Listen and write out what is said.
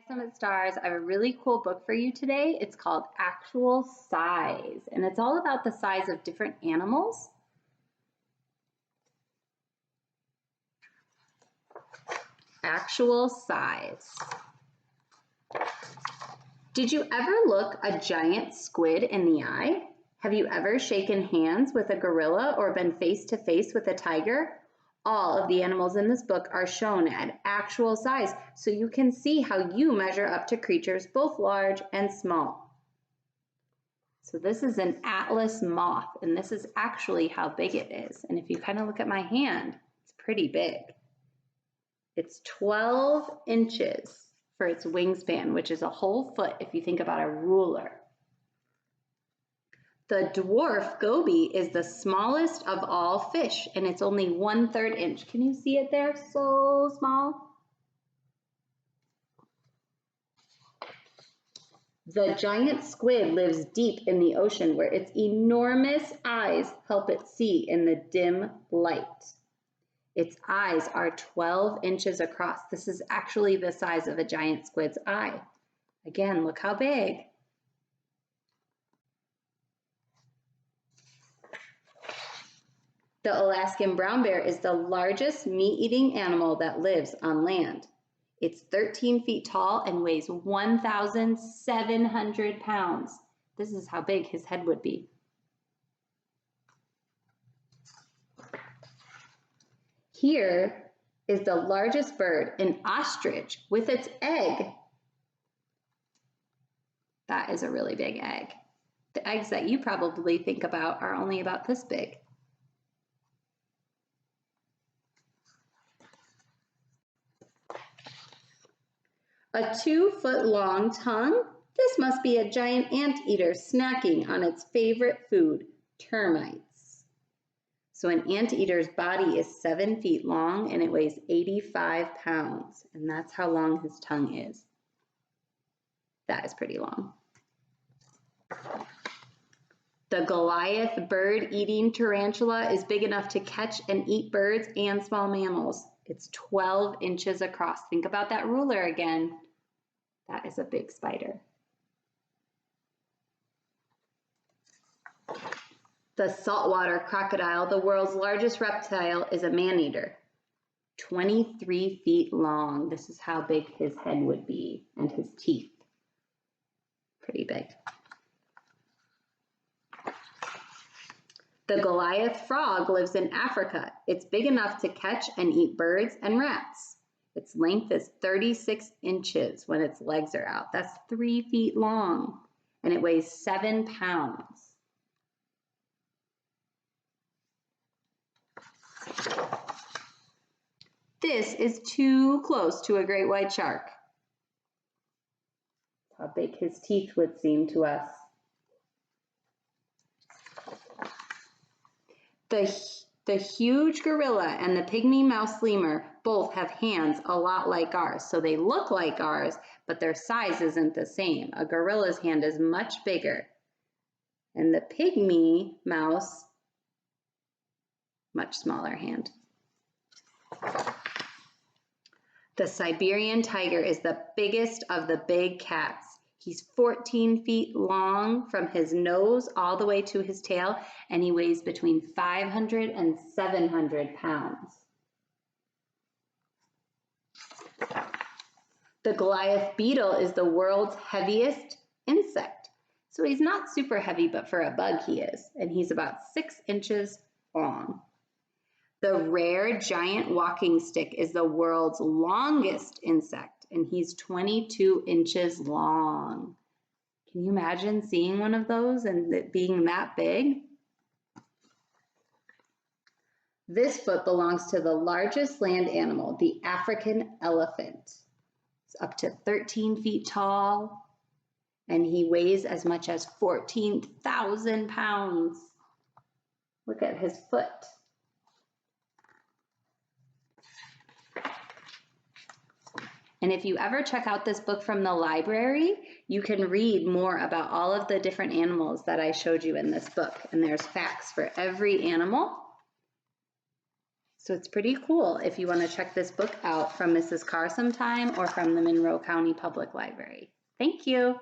Hi, Summit Stars. I have a really cool book for you today. It's called Actual Size, and it's all about the size of different animals. Actual Size. Did you ever look a giant squid in the eye? Have you ever shaken hands with a gorilla or been face to face with a tiger? All of the animals in this book are shown at actual size, so you can see how you measure up to creatures both large and small. So this is an Atlas moth, and this is actually how big it is. And if you kind of look at my hand, it's pretty big. It's 12 inches for its wingspan, which is a whole foot if you think about a ruler. The dwarf goby is the smallest of all fish, and it's only 1/3 inch. Can you see it there? So small. The giant squid lives deep in the ocean where its enormous eyes help it see in the dim light. Its eyes are 12 inches across. This is actually the size of a giant squid's eye. Again, look how big. The Alaskan brown bear is the largest meat-eating animal that lives on land. It's 13 feet tall and weighs 1,700 pounds. This is how big his head would be. Here is the largest bird, an ostrich, with its egg. That is a really big egg. The eggs that you probably think about are only about this big. A 2-foot-long tongue? This must be a giant anteater snacking on its favorite food, termites. So an anteater's body is 7 feet long and it weighs 85 pounds. And that's how long his tongue is. That is pretty long. The Goliath bird-eating tarantula is big enough to catch and eat birds and small mammals. It's 12 inches across. Think about that ruler again. That is a big spider. The saltwater crocodile, the world's largest reptile, is a man-eater. 23 feet long. This is how big his head would be, and his teeth. Pretty big. The Goliath frog lives in Africa. It's big enough to catch and eat birds and rats. Its length is 36 inches when its legs are out. That's 3 feet long, and it weighs 7 pounds. This is too close to a great white shark. That's how big his teeth would seem to us. The huge gorilla and the pygmy mouse lemur both have hands a lot like ours. So they look like ours, but their size isn't the same. A gorilla's hand is much bigger. And the pygmy mouse, much smaller hand. The Siberian tiger is the biggest of the big cats. He's 14 feet long from his nose all the way to his tail, and he weighs between 500 and 700 pounds. The Goliath beetle is the world's heaviest insect. So he's not super heavy, but for a bug he is, and he's about 6 inches long. The rare giant walking stick is the world's longest insect, and he's 22 inches long. Can you imagine seeing one of those and it being that big? This foot belongs to the largest land animal, the African elephant. It's up to 13 feet tall, and he weighs as much as 14,000 pounds. Look at his foot. And if you ever check out this book from the library, you can read more about all of the different animals that I showed you in this book. And there's facts for every animal. So it's pretty cool if you want to check this book out from Mrs. Carr sometime or from the Monroe County Public Library. Thank you.